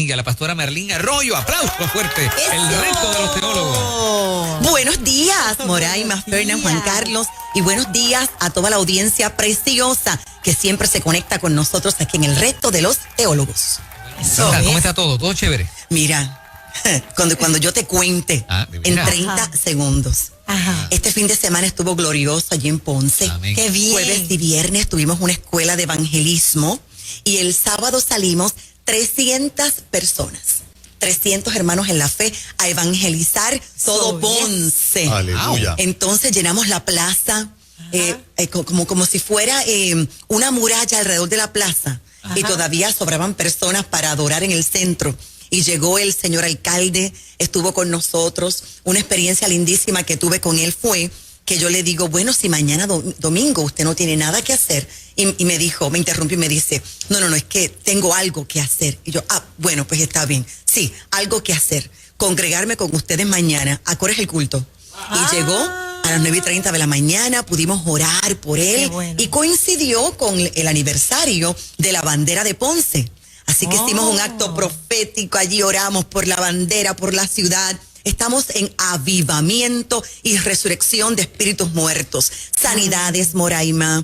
amiga, la pastora Marlene Arroyo. Aplauso fuerte. ¡Eso! El reto de los teólogos. Buenos días, Moraima, Fernan, Juan Carlos, y buenos días a toda la audiencia preciosa que siempre se conecta con nosotros aquí en el reto de los teólogos. ¿Cómo está todo? ¿Todo chévere? Mira, cuando yo te cuente en 30 segundos. Ajá. Este fin de semana estuvo glorioso allí en Ponce. Amén. Qué bien. Jueves y viernes tuvimos una escuela de evangelismo y el sábado salimos 300 personas. 300 hermanos en la fe a evangelizar todo Ponce. Aleluya. Entonces llenamos la plaza como si fuera una muralla alrededor de la plaza. Ajá. Y todavía sobraban personas para adorar en el centro. Y llegó el señor alcalde, estuvo con nosotros. Una experiencia lindísima que tuve con él fue que yo le digo, bueno, si mañana domingo usted no tiene nada que hacer. Y me dijo, me interrumpió y me dice, no, es que tengo algo que hacer. Y yo, bueno, pues está bien. Sí, algo que hacer. Congregarme con ustedes mañana. ¿A qué hora es el culto? Y llegó a las 9:30 de la mañana, pudimos orar por él. Bueno. Y coincidió con el aniversario de la bandera de Ponce. Así que hicimos un acto profético, allí oramos por la bandera, por la ciudad. Estamos en avivamiento y resurrección de espíritus muertos. Sanidades, Moraima,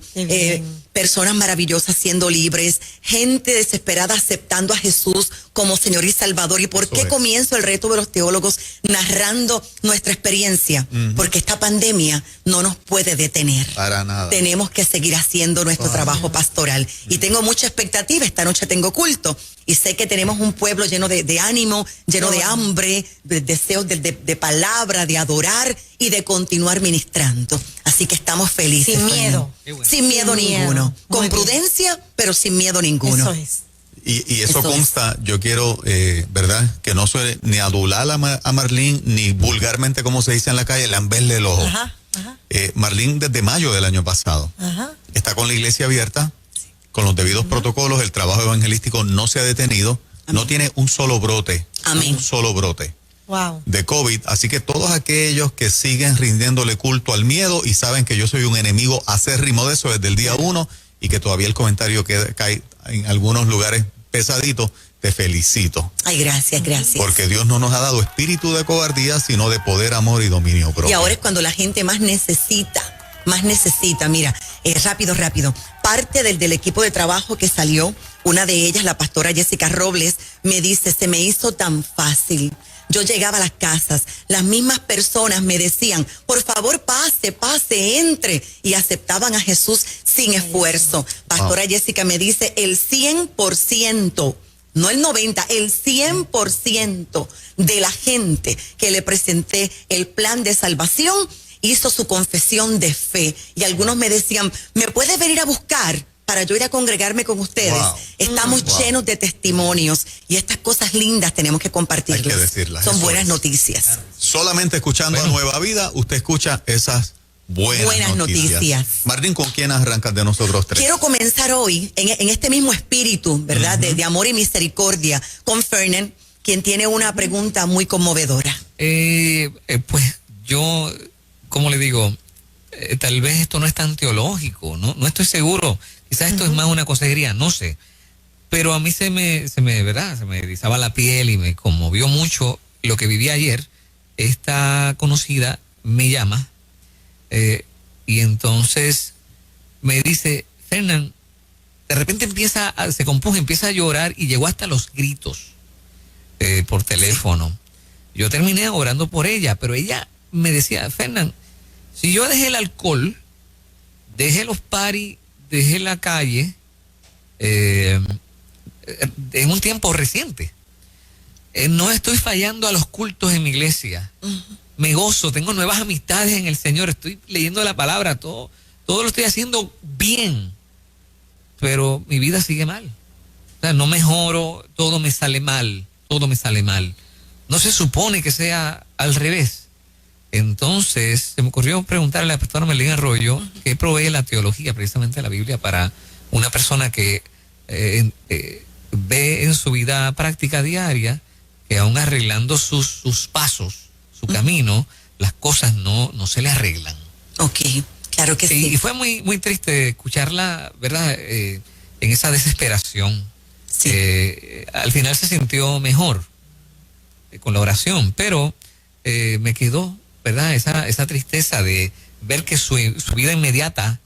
personas maravillosas siendo libres, gente desesperada aceptando a Jesús como Señor y Salvador. ¿Y por qué comienzo el reto de los teólogos narrando nuestra experiencia? Porque esta pandemia no nos puede detener. Para nada. Tenemos que seguir haciendo nuestro trabajo pastoral. Y tengo mucha expectativa. Esta noche tengo culto. Y sé que tenemos un pueblo lleno de ánimo, lleno de hambre, de deseos de palabra, de adorar y de continuar ministrando. Así que estamos felices. Sin miedo. Sin miedo ninguno. Con Muy bien. prudencia, pero sin miedo ninguno. Eso es. Y eso Eso consta, yo quiero, ¿verdad? Que no suene ni adular a Marlene, ni vulgarmente, como se dice en la calle, lamberle el ojo. Ajá. Marlene, desde mayo del año pasado, Ajá. está con la iglesia abierta, con los debidos protocolos, el trabajo evangelístico no se ha detenido, no tiene un solo brote. Amén. Un solo brote Wow. de COVID. Así que todos aquellos que siguen rindiéndole culto al miedo y saben que yo soy un enemigo acérrimo de eso desde el día 1 y que todavía el comentario cae en algunos lugares pesadito, te felicito. Ay, gracias. Porque Dios no nos ha dado espíritu de cobardía, sino de poder, amor y dominio propio. Y ahora es cuando la gente más necesita. Mira, rápido. Parte del equipo de trabajo que salió, una de ellas, la pastora Jessica Robles, me dice, se me hizo tan fácil. Yo llegaba a las casas, las mismas personas me decían, por favor pase, entre, y aceptaban a Jesús sin esfuerzo. Pastora Jessica me dice, el 100%, no el 90%, el 100% de la gente que le presenté el plan de salvación hizo su confesión de fe. Y algunos me decían, ¿me puedes venir a buscar para yo ir a congregarme con ustedes? Wow. Estamos llenos de testimonios y estas cosas lindas tenemos que compartirlas. Hay que decirlas, Son eso buenas es. noticias. Solamente escuchando a Nueva Vida, usted escucha esas buenas noticias. Marlene, ¿con quién arrancas de nosotros tres? Quiero comenzar hoy en este mismo espíritu, ¿verdad? De amor y misericordia con Fernan, quien tiene una pregunta muy conmovedora. Pues yo, como le digo, tal vez esto no es tan teológico, no estoy seguro. Quizás esto es más una consejería, no sé. Pero a mí se me erizaba la piel y me conmovió mucho lo que viví ayer. Esta conocida me llama y entonces me dice, Fernan, de repente se compuso, empieza a llorar y llegó hasta los gritos por teléfono. Yo terminé orando por ella, pero ella me decía, Fernan, si yo dejé el alcohol, dejé los paris, dejé la calle, en un tiempo reciente, no estoy fallando a los cultos en mi iglesia. Me gozo, tengo nuevas amistades en el Señor, estoy leyendo la palabra, todo lo estoy haciendo bien, pero mi vida sigue mal. O sea, no mejoro, todo me sale mal. No se supone que sea al revés. Entonces, se me ocurrió preguntarle a la pastora Marlene Arroyo qué provee la teología, precisamente la Biblia, para una persona que ve en su vida práctica diaria que aún arreglando sus pasos, su camino, las cosas no se le arreglan. Ok, claro que sí. Y fue muy triste escucharla, ¿verdad? En esa desesperación. Al final se sintió mejor con la oración, pero me quedó, ¿verdad? Esa tristeza de ver que su vida inmediata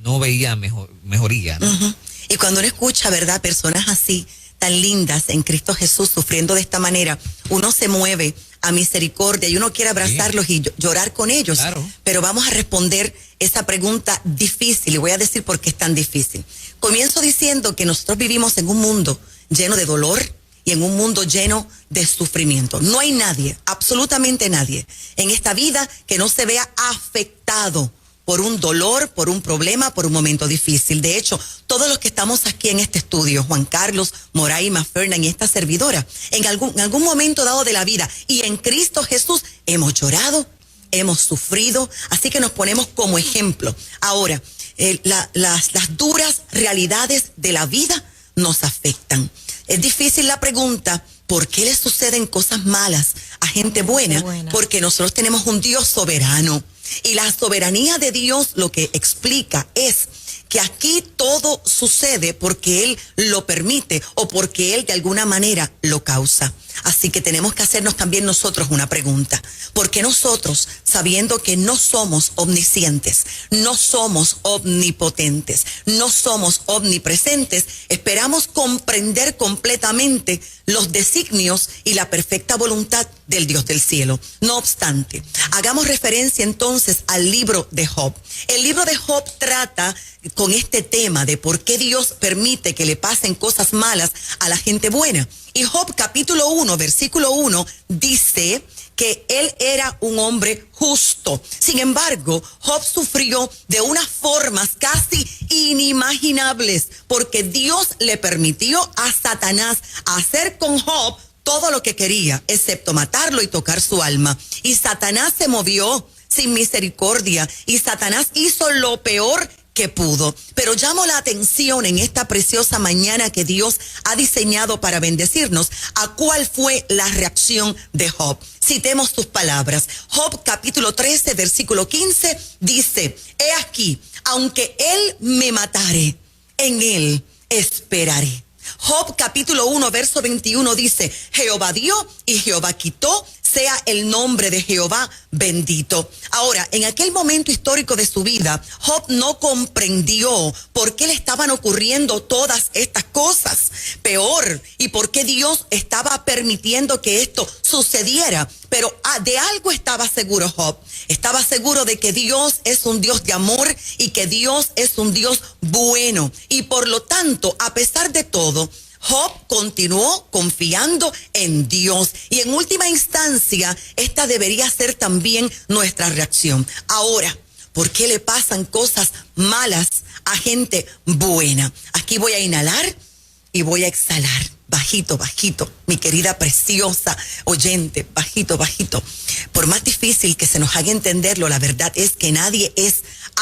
no veía mejoría, ¿no? Y cuando uno escucha, ¿verdad?, personas así, tan lindas en Cristo Jesús, sufriendo de esta manera, uno se mueve a misericordia y uno quiere abrazarlos y llorar con ellos. Claro. Pero vamos a responder esa pregunta difícil y voy a decir por qué es tan difícil. Comienzo diciendo que nosotros vivimos en un mundo lleno de dolor y en un mundo lleno de sufrimiento. No hay nadie, absolutamente nadie, en esta vida que no se vea afectado por un dolor, por un problema, por un momento difícil. De hecho, todos los que estamos aquí en este estudio, Juan Carlos, Moraima, Fernán y esta servidora, en algún momento dado de la vida y en Cristo Jesús hemos llorado, hemos sufrido, así que nos ponemos como ejemplo. Ahora, las duras realidades de la vida nos afectan. Es difícil la pregunta, ¿por qué le suceden cosas malas a gente buena? Porque nosotros tenemos un Dios soberano. Y la soberanía de Dios lo que explica es que aquí todo sucede porque Él lo permite o porque Él de alguna manera lo causa. Así que tenemos que hacernos también nosotros una pregunta. ¿Por qué nosotros, sabiendo que no somos omniscientes, no somos omnipotentes, no somos omnipresentes, esperamos comprender completamente los designios y la perfecta voluntad del Dios del cielo? No obstante, hagamos referencia entonces al libro de Job. El libro de Job trata con este tema de por qué Dios permite que le pasen cosas malas a la gente buena. Y Job capítulo 1, versículo 1 dice que él era un hombre justo. Sin embargo, Job sufrió de unas formas casi inimaginables porque Dios le permitió a Satanás hacer con Job todo lo que quería, excepto matarlo y tocar su alma. Y Satanás se movió sin misericordia y Satanás hizo lo peor que pudo. Pero llamo la atención en esta preciosa mañana que Dios ha diseñado para bendecirnos, a cuál fue la reacción de Job. Citemos sus palabras. Job capítulo 13, versículo 15 dice: he aquí, aunque él me matare, en él esperaré. Job capítulo 1, verso 21 dice: Jehová dio y Jehová quitó, sea el nombre de Jehová bendito. Ahora, en aquel momento histórico de su vida, Job no comprendió por qué le estaban ocurriendo todas estas cosas. Peor, y por qué Dios estaba permitiendo que esto sucediera. Pero de algo estaba seguro Job. Estaba seguro de que Dios es un Dios de amor y que Dios es un Dios bueno. Y por lo tanto, a pesar de todo, Job continuó confiando en Dios. Y en última instancia, esta debería ser también nuestra reacción. Ahora, ¿por qué le pasan cosas malas a gente buena? Aquí voy a inhalar y voy a exhalar. Bajito, bajito, mi querida preciosa oyente, bajito, bajito. Por más difícil que se nos haga entenderlo, la verdad es que nadie es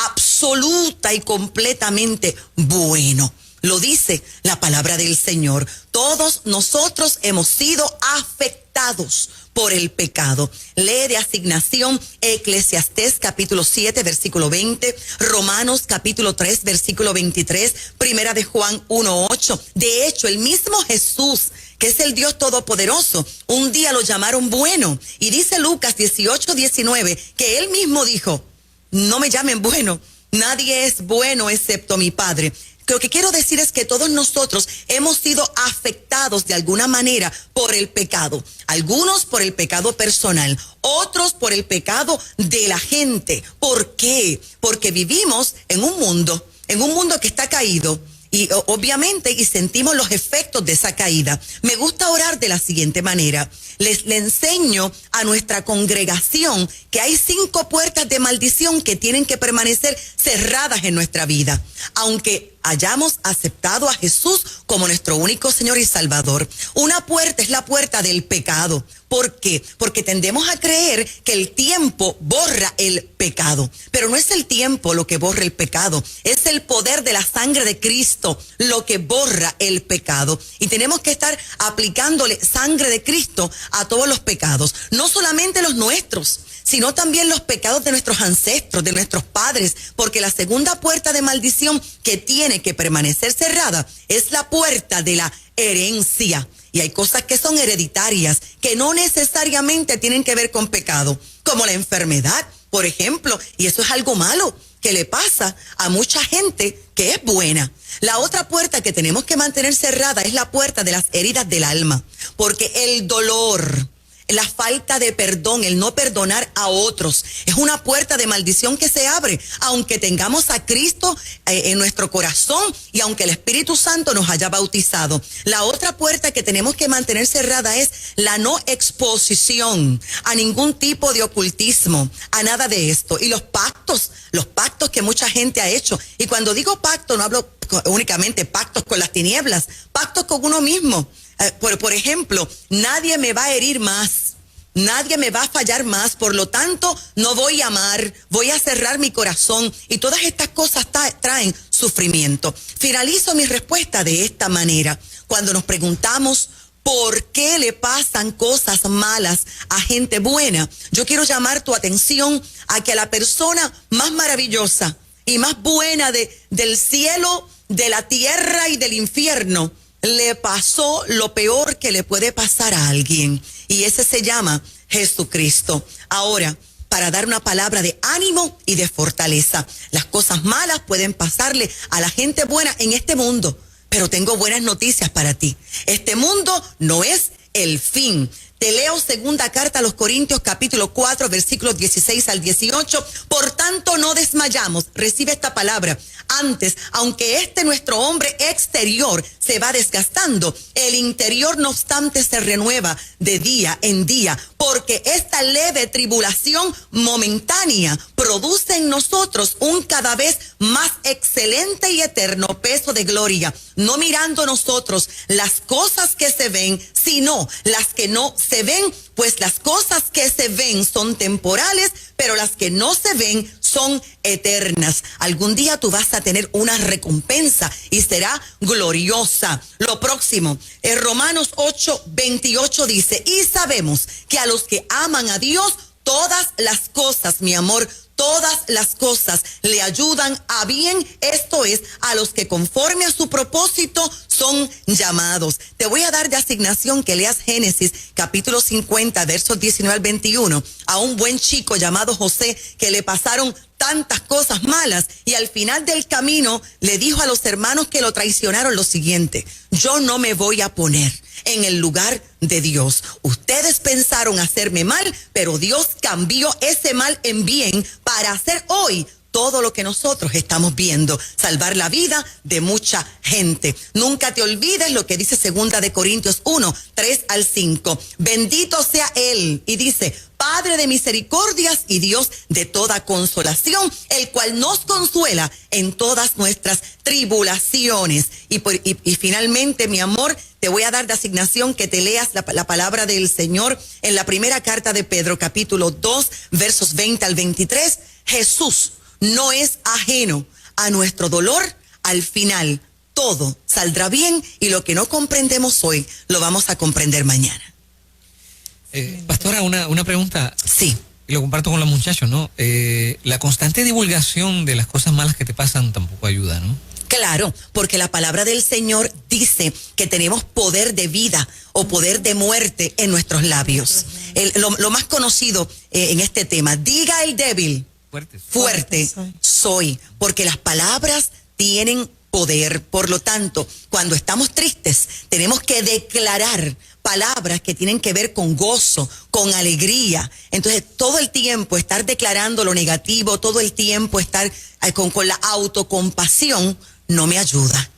absoluta y completamente bueno. Lo dice la palabra del Señor. Todos nosotros hemos sido afectados por el pecado. Lee de asignación Eclesiastés capítulo 7, versículo 20, Romanos capítulo 3, versículo 23, Primera de Juan 1, 8. De hecho, el mismo Jesús, que es el Dios Todopoderoso, un día lo llamaron bueno. Y dice Lucas 18, 19, que él mismo dijo: no me llamen bueno, nadie es bueno excepto mi Padre. Lo que quiero decir es que todos nosotros hemos sido afectados de alguna manera por el pecado. Algunos por el pecado personal, otros por el pecado de la gente. ¿Por qué? Porque vivimos en un mundo que está caído. Y obviamente y sentimos los efectos de esa caída. Me gusta orar de la siguiente manera. Le enseño a nuestra congregación que hay 5 puertas de maldición que tienen que permanecer cerradas en nuestra vida, aunque hayamos aceptado a Jesús como nuestro único Señor y Salvador. Una puerta es la puerta del pecado. ¿Por qué? Porque tendemos a creer que el tiempo borra el pecado, pero no es el tiempo lo que borra el pecado, es el poder de la sangre de Cristo lo que borra el pecado. Y tenemos que estar aplicándole sangre de Cristo a todos los pecados, no solamente los nuestros, sino también los pecados de nuestros ancestros, de nuestros padres, porque la segunda puerta de maldición que tiene que permanecer cerrada es la puerta de la herencia. Y hay cosas que son hereditarias, que no necesariamente tienen que ver con pecado, como la enfermedad, por ejemplo, y eso es algo malo que le pasa a mucha gente que es buena. La otra puerta que tenemos que mantener cerrada es la puerta de las heridas del alma, porque el dolor, la falta de perdón, el no perdonar a otros, es una puerta de maldición que se abre, aunque tengamos a Cristo en nuestro corazón y aunque el Espíritu Santo nos haya bautizado. La otra puerta que tenemos que mantener cerrada es la no exposición a ningún tipo de ocultismo, a nada de esto. Y los pactos que mucha gente ha hecho. Y cuando digo pacto, no hablo únicamente pactos con las tinieblas, pactos con uno mismo. Por ejemplo, nadie me va a herir más, nadie me va a fallar más, por lo tanto no voy a amar, voy a cerrar mi corazón, y todas estas cosas traen sufrimiento. Finalizo mi respuesta de esta manera. Cuando nos preguntamos por qué le pasan cosas malas a gente buena, yo quiero llamar tu atención a que a la persona más maravillosa y más buena del cielo, de la tierra y del infierno, le pasó lo peor que le puede pasar a alguien, y ese se llama Jesucristo. Ahora, para dar una palabra de ánimo y de fortaleza, las cosas malas pueden pasarle a la gente buena en este mundo, pero tengo buenas noticias para ti. Este mundo no es el fin. Te leo segunda carta a los Corintios, capítulo 4, versículos 16 al 18. Por tanto, no desmayamos. Recibe esta palabra. Antes, aunque nuestro hombre exterior se va desgastando, el interior no obstante se renueva de día en día, porque esta leve tribulación momentánea produce en nosotros un cada vez más excelente y eterno peso de gloria, no mirando nosotros las cosas que se ven, sino las que no se ven, pues las cosas que se ven son temporales, pero las que no se ven son eternas. Algún día tú vas a tener una recompensa y será gloriosa. Lo próximo, en Romanos 8:28 dice, y sabemos que a los que aman a Dios, todas las cosas, mi amor, todas las cosas le ayudan a bien, esto es, a los que conforme a su propósito son llamados. Te voy a dar de asignación que leas Génesis capítulo 50, versos 19 al 21, a un buen chico llamado José, que le pasaron tantas cosas malas, y al final del camino le dijo a los hermanos que lo traicionaron lo siguiente: yo no me voy a poner en el lugar de Dios. Ustedes pensaron hacerme mal, pero Dios cambió ese mal en bien para hacer hoy todo lo que nosotros estamos viendo, salvar la vida de mucha gente. Nunca te olvides lo que dice 2 de Corintios 1, 3 al 5. Bendito sea Él, y dice, Padre de misericordias y Dios de toda consolación, el cual nos consuela en todas nuestras tribulaciones. Y finalmente, mi amor, te voy a dar de asignación que te leas la palabra del Señor en la primera carta de Pedro, capítulo 2, versos 20 al 23. Jesús no es ajeno a nuestro dolor. Al final, todo saldrá bien, y lo que no comprendemos hoy, lo vamos a comprender mañana. Pastora, una pregunta. Sí. Y lo comparto con los muchachos, ¿no? La constante divulgación de las cosas malas que te pasan tampoco ayuda, ¿no? Claro, porque la palabra del Señor dice que tenemos poder de vida o poder de muerte en nuestros labios. Lo más conocido en este tema, diga el débil, fuerte soy, porque las palabras tienen poder. Por lo tanto, cuando estamos tristes, tenemos que declarar palabras que tienen que ver con gozo, con alegría. Entonces, todo el tiempo estar declarando lo negativo, todo el tiempo estar con la autocompasión, no me ayuda.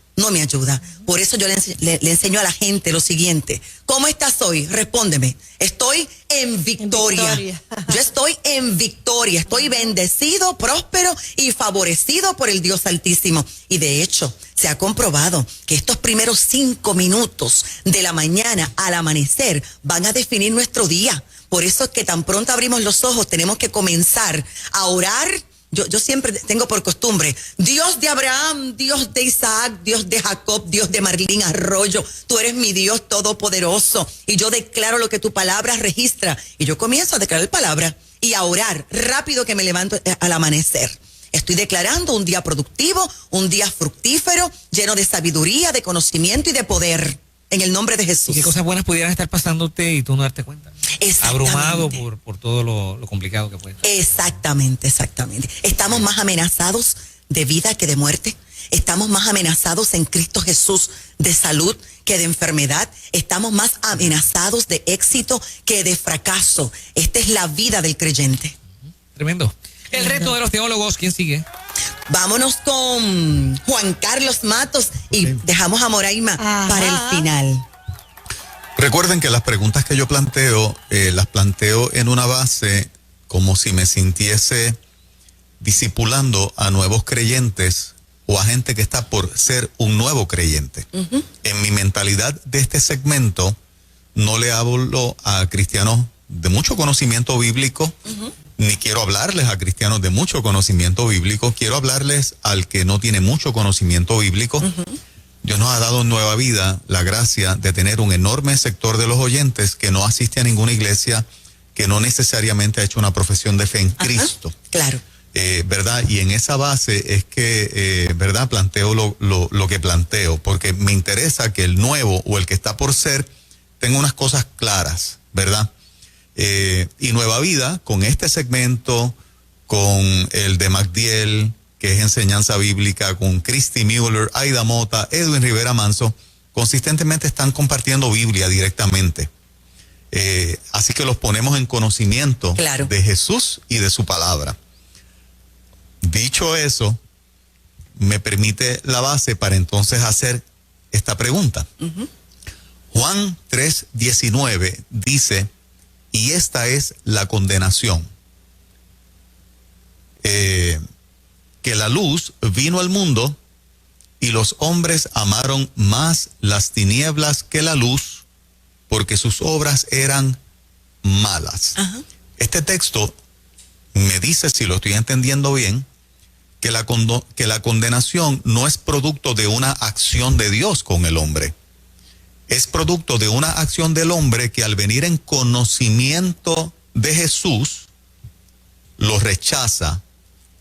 Por eso yo le enseño a la gente lo siguiente: ¿cómo estás hoy? Respóndeme. Estoy en victoria. Yo estoy en victoria. Estoy bendecido, próspero y favorecido por el Dios Altísimo. Y de hecho, se ha comprobado que estos primeros 5 minutos de la mañana al amanecer van a definir nuestro día. Por eso es que tan pronto abrimos los ojos, tenemos que comenzar a orar. Yo siempre tengo por costumbre: Dios de Abraham, Dios de Isaac, Dios de Jacob, Dios de Marlene Arroyo, tú eres mi Dios todopoderoso, y yo declaro lo que tu palabra registra. Y yo comienzo a declarar palabra y a orar rápido que me levanto al amanecer. Estoy declarando un día productivo, un día fructífero, lleno de sabiduría, de conocimiento y de poder. en el nombre de Y Jesús. qué cosas buenas pudieran estar pasándote y tú no darte cuenta. Exactamente. Abrumado por todo lo complicado que puede ser. Exactamente, exactamente. Estamos más amenazados de vida que de muerte. Estamos más amenazados en Cristo Jesús de salud que de enfermedad. Estamos más amenazados de éxito que de fracaso. Esta es la vida del creyente. Tremendo. El reto de los teólogos, ¿quién sigue? Vámonos con Juan Carlos Matos y dejamos a Moraima para el final. Recuerden que las preguntas que yo planteo, las planteo en una base como si me sintiese discipulando a nuevos creyentes o a gente que está por ser un nuevo creyente. En mi mentalidad de este segmento, no le hablo a cristianos de mucho conocimiento bíblico, ni quiero hablarles a cristianos de mucho conocimiento bíblico, quiero hablarles al que no tiene mucho conocimiento bíblico. Dios nos ha dado en Nueva Vida la gracia de tener un enorme sector de los oyentes que no asiste a ninguna iglesia, que no necesariamente ha hecho una profesión de fe en Cristo. Claro. ¿Verdad? Y en esa base es que, ¿verdad? Planteo lo que planteo, porque me interesa que el nuevo o el que está por ser tenga unas cosas claras, ¿verdad? Y Nueva Vida, con este segmento, con el de MacDiel, que es enseñanza bíblica, con Christy Mueller, Aida Mota, Edwin Rivera Manso, consistentemente están compartiendo Biblia directamente. Así que los ponemos en conocimiento de Jesús y de su palabra. Dicho eso, me permite la base para entonces hacer esta pregunta. Juan 3:19 dice, y esta es la condenación, que la luz vino al mundo y los hombres amaron más las tinieblas que la luz, porque sus obras eran malas. Este texto me dice, si lo estoy entendiendo bien, que la condenación no es producto de una acción de Dios con el hombre. Es producto de una acción del hombre que al venir en conocimiento de Jesús, lo rechaza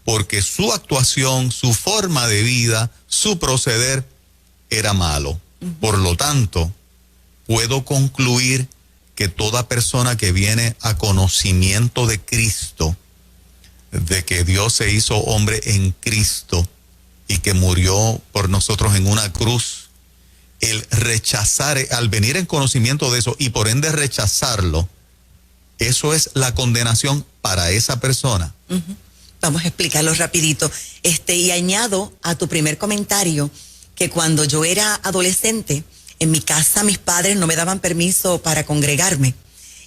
porque su actuación, su forma de vida, su proceder era malo. Por lo tanto, puedo concluir que toda persona que viene a conocimiento de Cristo, de que Dios se hizo hombre en Cristo y que murió por nosotros en una cruz, el rechazar, al venir en conocimiento de eso y por ende rechazarlo, eso es la condenación para esa persona. Vamos a explicarlo rapidito. Y añado a tu primer comentario que cuando yo era adolescente, en mi casa mis padres no me daban permiso para congregarme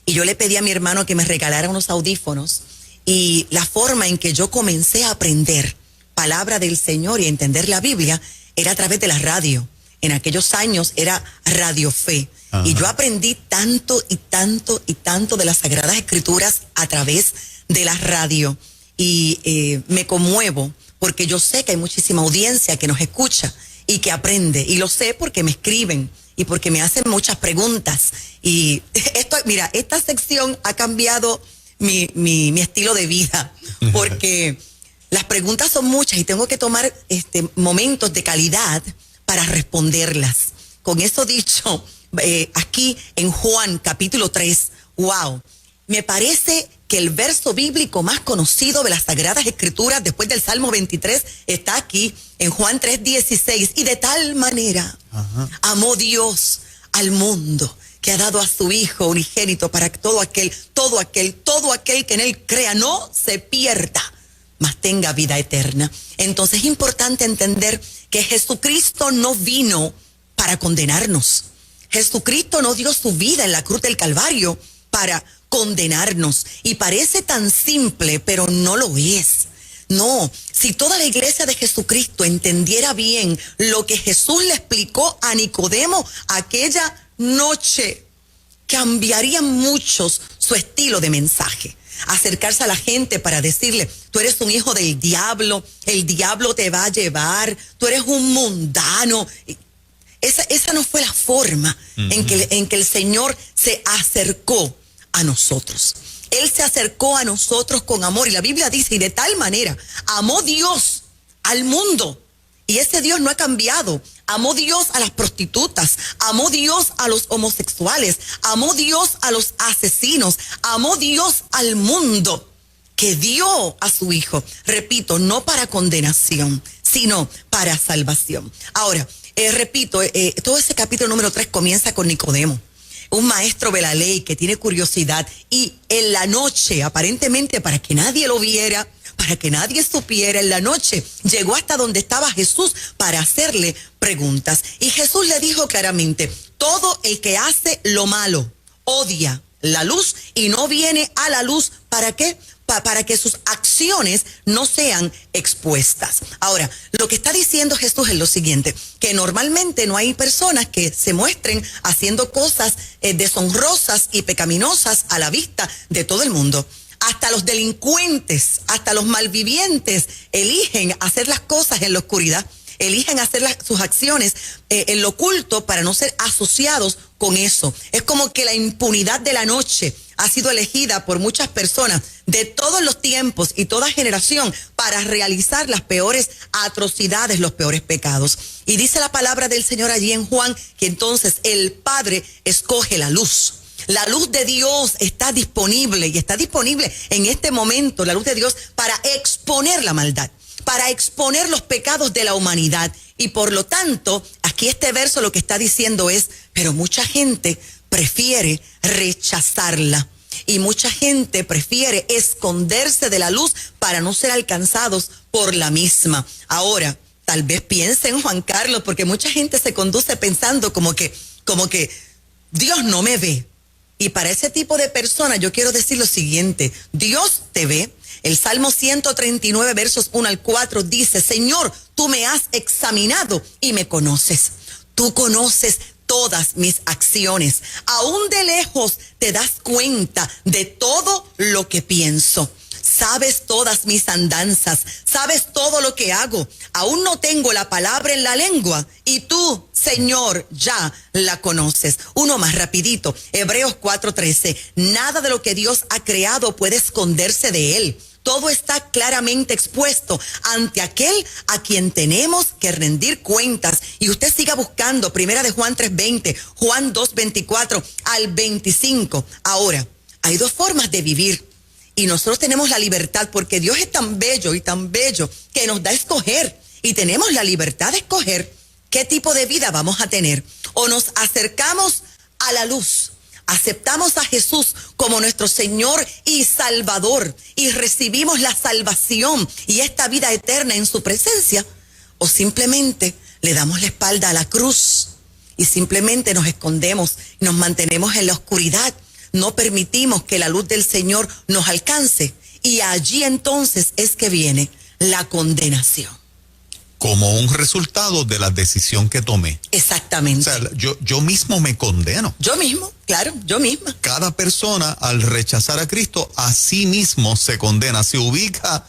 y yo le pedí a mi hermano que me regalara unos audífonos. Y la forma en que yo comencé a aprender palabra del Señor y a entender la Biblia era a través de la radio. En aquellos años era Radio Fe. Y yo aprendí tanto y tanto y tanto de las Sagradas Escrituras a través de la radio. Y me conmuevo porque yo sé que hay muchísima audiencia que nos escucha y que aprende. Y lo sé porque me escriben y porque me hacen muchas preguntas. Y mira, esta sección ha cambiado mi estilo de vida, porque las preguntas son muchas y tengo que tomar momentos de calidad para responderlas. Con eso dicho, aquí en Juan capítulo 3, wow, me parece que el verso bíblico más conocido de las Sagradas Escrituras después del Salmo 23 está aquí en Juan 3:16. Y de tal manera amó Dios al mundo que ha dado a su Hijo unigénito para que todo aquel que en Él crea no se pierda, mas tenga vida eterna. Entonces es importante entender que Jesucristo no vino para condenarnos. Jesucristo no dio su vida en la cruz del Calvario para condenarnos. Y parece tan simple, pero no lo es. No, si toda la iglesia de Jesucristo entendiera bien lo que Jesús le explicó a Nicodemo aquella noche, cambiarían muchos su estilo de mensaje. Acercarse a la gente para decirle, tú eres un hijo del diablo, el diablo te va a llevar, tú eres un mundano. Esa no fue la forma en que el Señor se acercó a nosotros. Él se acercó a nosotros con amor y la Biblia dice, y de tal manera amó Dios al mundo. Y ese Dios no ha cambiado. Amó Dios a las prostitutas, amó Dios a los homosexuales, amó Dios a los asesinos, amó Dios al mundo, que dio a su Hijo, repito, no para condenación, sino para salvación. Ahora, repito, todo ese capítulo número 3 comienza con Nicodemo, un maestro de la ley que tiene curiosidad, y en la noche, aparentemente para que nadie lo viera, para que nadie supiera, en la noche llegó hasta donde estaba Jesús para hacerle preguntas. Y Jesús le dijo claramente: todo el que hace lo malo odia la luz y no viene a la luz. ¿Para qué? Para que sus acciones no sean expuestas. Ahora, lo que está diciendo Jesús es lo siguiente, que normalmente no hay personas que se muestren haciendo cosas deshonrosas y pecaminosas a la vista de todo el mundo. Hasta los delincuentes, hasta los malvivientes eligen hacer las cosas en la oscuridad, eligen hacer sus acciones en lo oculto para no ser asociados con eso. Es como que la impunidad de la noche ha sido elegida por muchas personas de todos los tiempos y toda generación para realizar las peores atrocidades, los peores pecados. Y dice la palabra del Señor allí en Juan que entonces el Padre escoge la luz. La luz de Dios está disponible y está disponible en este momento, la luz de Dios, para exponer la maldad, para exponer los pecados de la humanidad. Y por lo tanto, aquí este verso lo que está diciendo es, pero mucha gente prefiere rechazarla y mucha gente prefiere esconderse de la luz para no ser alcanzados por la misma. Ahora, tal vez piensen, Juan Carlos, porque mucha gente se conduce pensando como que Dios no me ve. Y para ese tipo de personas yo quiero decir lo siguiente: Dios te ve. El Salmo 139, versos 1 al 4 dice: Señor, tú me has examinado y me conoces. Tú conoces todas mis acciones. Aún de lejos te das cuenta de todo lo que pienso. Sabes todas mis andanzas, sabes todo lo que hago. Aún no tengo la palabra en la lengua y tú, Señor, ya la conoces. Uno más rapidito, Hebreos 4:13. Nada de lo que Dios ha creado puede esconderse de él. Todo está claramente expuesto ante aquel a quien tenemos que rendir cuentas. Y usted siga buscando, primera de Juan 3:20, Juan 2:24 al 25. Ahora, hay dos formas de vivir. Y nosotros tenemos la libertad, porque Dios es tan bello y tan bello que nos da a escoger. Y tenemos la libertad de escoger qué tipo de vida vamos a tener. O nos acercamos a la luz, aceptamos a Jesús como nuestro Señor y Salvador y recibimos la salvación y esta vida eterna en su presencia. O simplemente le damos la espalda a la cruz y simplemente nos escondemos y nos mantenemos en la oscuridad. No permitimos que la luz del Señor nos alcance y allí entonces es que viene la condenación. Como un resultado de la decisión que tomé. Exactamente. O sea, yo mismo me condeno. Yo mismo, claro, yo misma. Cada persona al rechazar a Cristo a sí mismo se condena, se ubica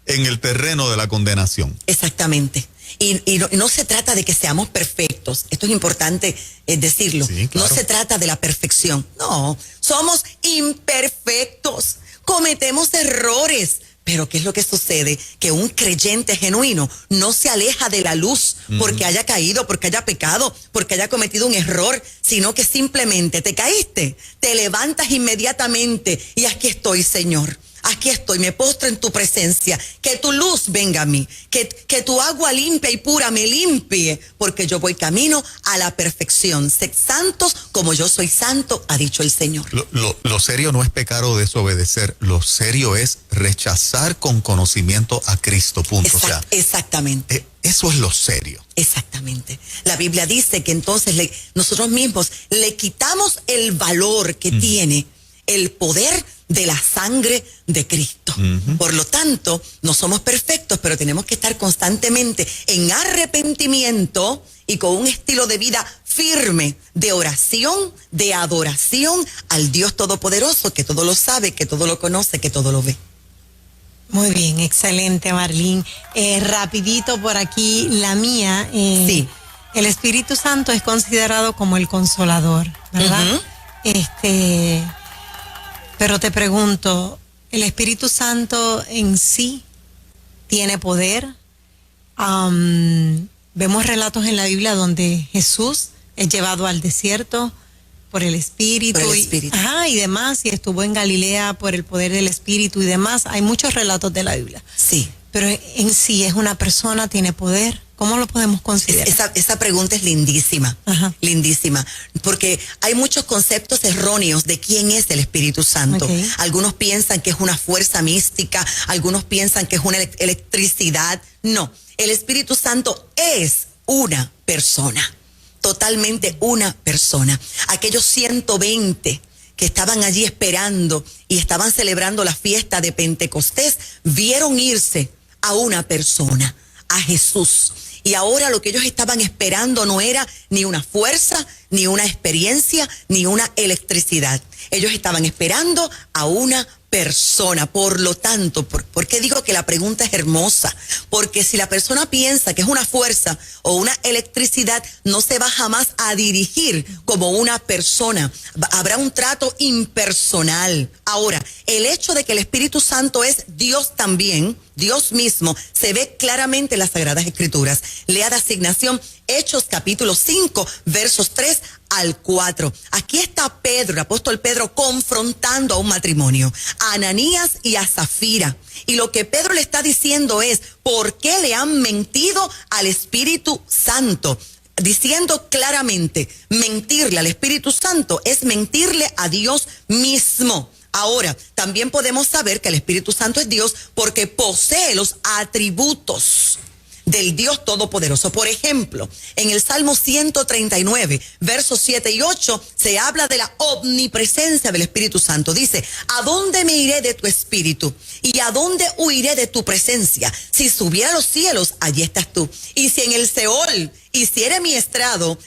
en el terreno de la condenación. Exactamente. Y no se trata de que seamos perfectos, esto es importante decirlo. Sí, claro. No se trata de la perfección, no, somos imperfectos, cometemos errores. Pero ¿qué es lo que sucede? Que un creyente genuino no se aleja de la luz porque haya caído, porque haya pecado, porque haya cometido un error, sino que simplemente te caíste, te levantas inmediatamente y aquí estoy, Señor. Aquí estoy, me postro en tu presencia, que tu luz venga a mí, que tu agua limpia y pura me limpie, porque yo voy camino a la perfección. Sed santos como yo soy santo, ha dicho el Señor. Lo serio no es pecar o desobedecer, lo serio es rechazar con conocimiento a Cristo, punto. Exactamente. Eso es lo serio. Exactamente. La Biblia dice que entonces nosotros mismos le quitamos el valor que tiene el poder de la sangre de Cristo. Por lo tanto, no somos perfectos, pero tenemos que estar constantemente en arrepentimiento y con un estilo de vida firme de oración, de adoración al Dios Todopoderoso, que todo lo sabe, que todo lo conoce, que todo lo ve. Muy bien, excelente, Marlene. Rapidito por aquí, la mía. Sí. El Espíritu Santo es considerado como el consolador, ¿verdad? Pero te pregunto, ¿el Espíritu Santo en sí tiene poder? vemos relatos en la Biblia donde Jesús es llevado al desierto por el Espíritu, Por el Espíritu. Y demás, y estuvo en Galilea por el poder del Espíritu y demás. Hay muchos relatos de la Biblia. Sí. Pero en sí es una persona, tiene poder. ¿Cómo lo podemos considerar? Esa pregunta es lindísima, Ajá. lindísima, porque hay muchos conceptos erróneos de quién es el Espíritu Santo. Okay. Algunos piensan que es una fuerza mística, algunos piensan que es una electricidad. No, el Espíritu Santo es una persona, totalmente una persona. Aquellos 120 que estaban allí esperando y estaban celebrando la fiesta de Pentecostés, vieron irse a una persona, a Jesús. Y ahora lo que ellos estaban esperando no era ni una fuerza, ni una experiencia, ni una electricidad. Ellos estaban esperando a una persona. Por lo tanto, ¿por qué digo que la pregunta es hermosa? Porque si la persona piensa que es una fuerza o una electricidad, no se va jamás a dirigir como una persona. Habrá un trato impersonal. Ahora, el hecho de que el Espíritu Santo es Dios también, Dios mismo, se ve claramente en las Sagradas Escrituras. Lea de asignación Hechos capítulo 5, versos 3 al 4. Aquí está Pedro, el apóstol Pedro, confrontando a un matrimonio, a Ananías y a Zafira. Y lo que Pedro le está diciendo es, ¿por qué le han mentido al Espíritu Santo? Diciendo claramente, mentirle al Espíritu Santo es mentirle a Dios mismo. Ahora, también podemos saber que el Espíritu Santo es Dios porque posee los atributos del Dios Todopoderoso. Por ejemplo, en el Salmo 139, versos 7 y 8, se habla de la omnipresencia del Espíritu Santo. Dice, ¿a dónde me iré de tu Espíritu? ¿Y a dónde huiré de tu presencia? Si subiera a los cielos, allí estás tú. Y si en el Seol hiciere mi estrado,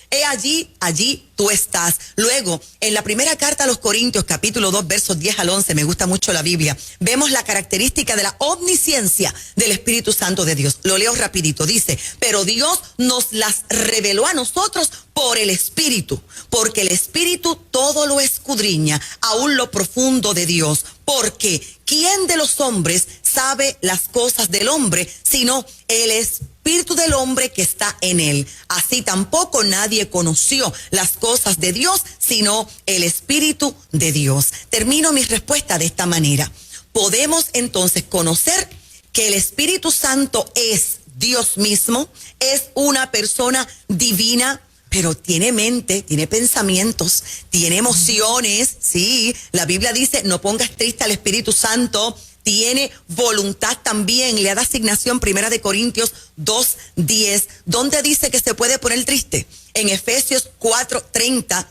allí tú estás. Luego, en la primera carta a los Corintios, capítulo 2, versos 10 al 11, me gusta mucho la Biblia, vemos la característica de la omnisciencia del Espíritu Santo de Dios. Lo leo rapidito, dice, pero Dios nos las reveló a nosotros por el Espíritu, porque el Espíritu todo lo escudriña, aún lo profundo de Dios, porque ¿quién de los hombres sabe las cosas del hombre, sino el Espíritu del hombre que está en él? Así tampoco nadie conoció las cosas de Dios, sino el Espíritu de Dios. Termino mi respuesta de esta manera. Podemos entonces conocer que el Espíritu Santo es Dios mismo, es una persona divina, pero tiene mente, tiene pensamientos, tiene emociones, sí. La Biblia dice, no pongas triste al Espíritu Santo. Tiene voluntad también. Le da asignación 1 Corintios 2:10, donde dice que se puede poner triste. En Efesios 4:30,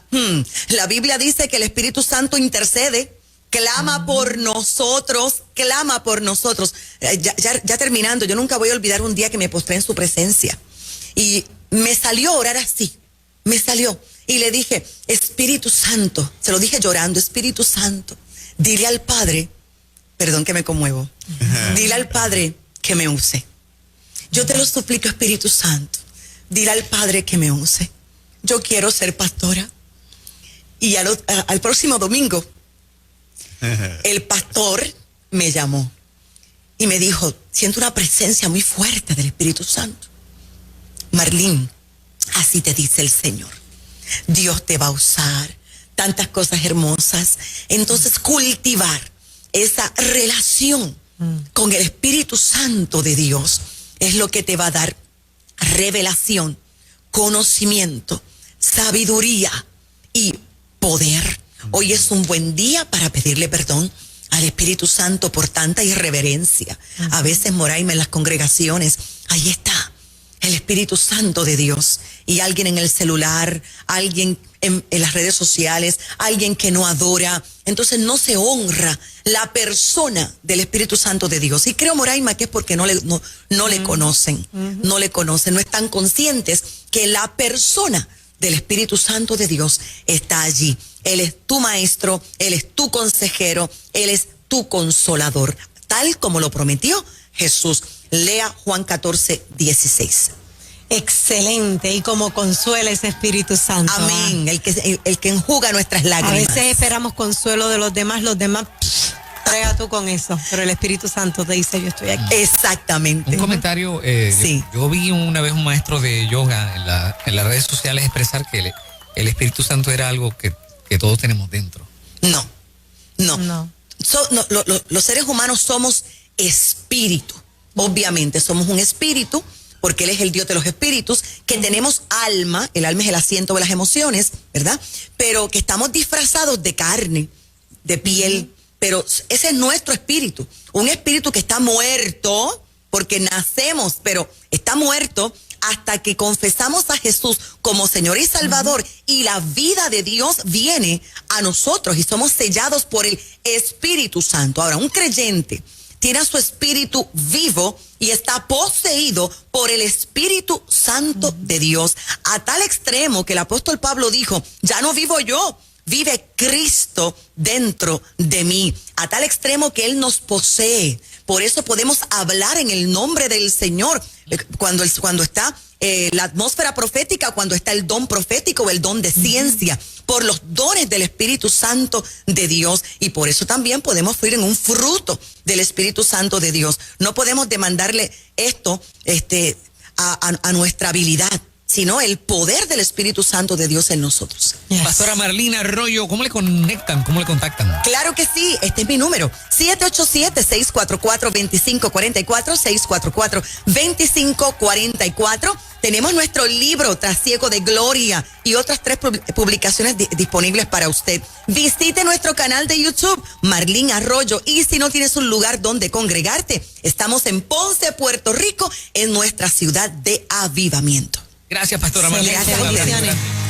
la Biblia dice que el Espíritu Santo intercede, clama por nosotros, clama por nosotros. Ya terminando, yo nunca voy a olvidar un día que me postré en su presencia y me salió a orar así, me salió y le dije, Espíritu Santo, se lo dije llorando, Espíritu Santo, dile al Padre, perdón que me conmuevo, dile al Padre que me use. Yo te lo suplico, Espíritu Santo, dile al Padre que me use. Yo quiero ser pastora. Y al próximo domingo, el pastor me llamó y me dijo, siento una presencia muy fuerte del Espíritu Santo. Marlene, así te dice el Señor. Dios te va a usar, tantas cosas hermosas. Entonces, cultivar esa relación con el Espíritu Santo de Dios es lo que te va a dar revelación, conocimiento, sabiduría y poder. Hoy es un buen día para pedirle perdón al Espíritu Santo por tanta irreverencia. A veces, Moraima, en las congregaciones, ahí está el Espíritu Santo de Dios, y alguien en el celular, alguien en las redes sociales, alguien que no adora. Entonces no se honra la persona del Espíritu Santo de Dios. Y creo, Moraima, que es porque no le conocen, no le conocen, no están conscientes que la persona del Espíritu Santo de Dios está allí. Él es tu maestro, Él es tu consejero, Él es tu consolador, tal como lo prometió Jesús. Lea Juan 14:16. Excelente, y como consuela ese Espíritu Santo. Amén, el que enjuga nuestras A lágrimas. veces esperamos consuelo de los demás brega tú con eso, pero el Espíritu Santo te dice, yo estoy aquí. Exactamente. Un comentario, Sí. yo vi una vez un maestro de yoga en las redes sociales expresar que el Espíritu Santo era algo que todos tenemos dentro. No. No. Los seres humanos somos espíritu. Obviamente somos un espíritu, porque Él es el Dios de los espíritus, que tenemos alma, el alma es el asiento de las emociones, ¿verdad? Pero que estamos disfrazados de carne, de piel, pero ese es nuestro espíritu. Un espíritu que está muerto, porque nacemos, pero está muerto hasta que confesamos a Jesús como Señor y Salvador, y la vida de Dios viene a nosotros y somos sellados por el Espíritu Santo. Ahora, un creyente tiene a su espíritu vivo y está poseído por el Espíritu Santo de Dios, a tal extremo que el apóstol Pablo dijo, ya no vivo yo, vive Cristo dentro de mí, a tal extremo que Él nos posee. Por eso podemos hablar en el nombre del Señor cuando está la atmósfera profética, cuando está el don profético o el don de ciencia, por los dones del Espíritu Santo de Dios. Y por eso también podemos fluir en un fruto del Espíritu Santo de Dios. No podemos demandarle esto a nuestra habilidad, sino el poder del Espíritu Santo de Dios en nosotros. Yes. Pastora Marlene Arroyo, ¿cómo le conectan? ¿Cómo le contactan? Claro que sí, este es mi número, 787-644-2544, 644-2544. Tenemos nuestro libro, Trasiego de Gloria, y otras 3 publicaciones disponibles para usted. Visite nuestro canal de YouTube, Marlene Arroyo, y si no tienes un lugar donde congregarte, estamos en Ponce, Puerto Rico, en nuestra ciudad de avivamiento. Gracias, Pastora Excelente. Marlene. Gracias a ustedes. Bendiciones.